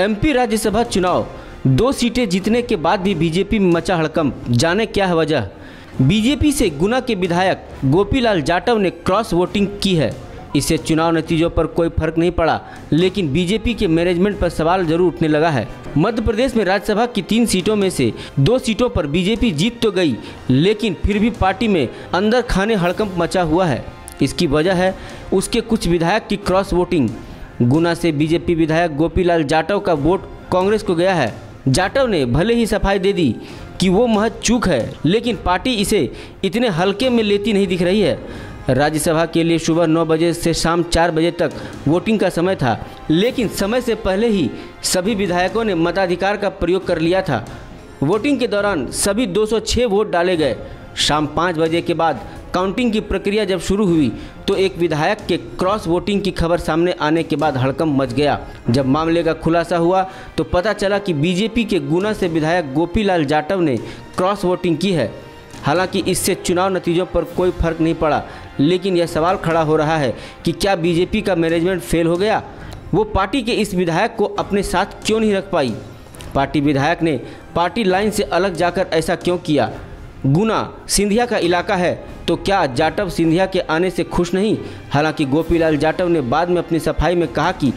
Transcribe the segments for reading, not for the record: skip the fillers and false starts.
MP Rajya Sabha चुनाव 2 सीटें जीतने के बाद भी बीजेपी में मचा हड़कंप। जाने क्या है वजह। बीजेपी से गुना के विधायक गोपीलाल जाटव ने क्रॉस वोटिंग की है। इससे चुनाव नतीजों पर कोई फर्क नहीं पड़ा, लेकिन बीजेपी के मैनेजमेंट पर सवाल जरूर उठने लगा है। मध्य प्रदेश में राज्यसभा की 3 सीटों में से 2 सीटों पर बीजेपी जीत तो गई, लेकिन फिर भी पार्टी में अंदर खाने हड़कंप मचा हुआ है। इसकी वजह है उसके कुछ विधायक की क्रॉस वोटिंग। गुना से बीजेपी विधायक गोपीलाल जाटव का वोट कांग्रेस को गया है। जाटव ने भले ही सफाई दे दी कि वो महज चूक है, लेकिन पार्टी इसे इतने हल्के में लेती नहीं दिख रही है। राज्यसभा के लिए सुबह 9 बजे से शाम 4 बजे तक वोटिंग का समय था, लेकिन समय से पहले ही सभी विधायकों ने मताधिकार का प्रयोग कर लिया था। वोटिंग के दौरान सभी 206 वोट डाले गए। शाम 5 बजे के बाद काउंटिंग की प्रक्रिया जब शुरू हुई तो एक विधायक के क्रॉस वोटिंग की खबर सामने आने के बाद हड़कंप मच गया। जब मामले का खुलासा हुआ तो पता चला कि बीजेपी के गुना से विधायक गोपीलाल जाटव ने क्रॉस वोटिंग की है। हालांकि इससे चुनाव नतीजों पर कोई फर्क नहीं पड़ा, लेकिन यह सवाल खड़ा हो रहा है कि क्या बीजेपी का मैनेजमेंट फेल हो गया। वो पार्टी के इस विधायक को अपने साथ क्यों नहीं रख पाई। पार्टी विधायक ने पार्टी लाइन से अलग जाकर ऐसा क्यों किया। गुना सिंधिया का इलाका है, तो क्या जाटव सिंधिया के आने से खुश नहीं। हालांकि गोपीलाल जाटव ने बाद में अपनी सफाई में कहा कि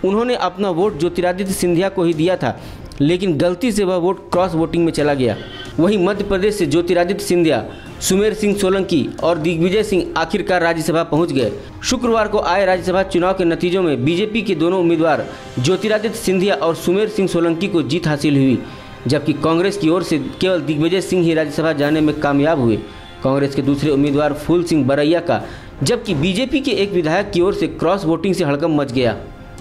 उन्होंने अपना वोट ज्योतिरादित्य सिंधिया को ही दिया था, लेकिन गलती से वह वोट क्रॉस वोटिंग में चला गया। वहीं मध्य प्रदेश से ज्योतिरादित्य सिंधिया, सुमेर सिंह सोलंकी और दिग्विजय सिंह आखिरकार राज्यसभा पहुंच गए। शुक्रवार को आए राज्यसभा चुनाव के नतीजों में बीजेपी के दोनों उम्मीदवार ज्योतिरादित्य सिंधिया और सुमेर सिंह सोलंकी को जीत हासिल हुई, जबकि कांग्रेस की ओर से केवल दिग्विजय सिंह ही राज्यसभा जाने में कामयाब हुए। कांग्रेस के दूसरे उम्मीदवार फूल सिंह बरैया का, जबकि बीजेपी के एक विधायक की ओर से क्रॉस वोटिंग से हड़कंप मच गया।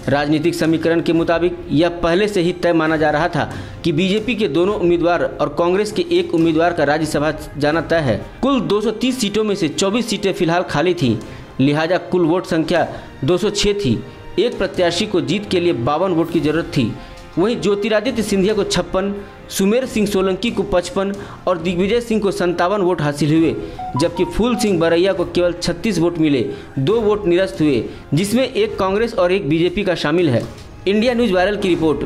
राजनीतिक समीकरण के मुताबिक यह पहले से ही तय माना जा रहा था कि बीजेपी के दोनों उम्मीदवार और कांग्रेस के एक उम्मीदवार का राज्यसभा जाना तय है। कुल 230 सीटों में से 24 सीटें फिलहाल खाली थीं, लिहाजा कुल वोट संख्या 206 थी। एक प्रत्याशी को जीत के लिए 52 वोट की जरूरत थी। वहीं ज्योतिरादित्य सिंधिया को 56, सुमेर सिंह सोलंकी को 55 और दिग्विजय सिंह को 57 वोट हासिल हुए, जबकि फूल सिंह बरैया को केवल 36 वोट मिले। 2 वोट निरस्त हुए, जिसमें एक कांग्रेस और एक बीजेपी का शामिल है। इंडिया न्यूज़ वायरल की रिपोर्ट।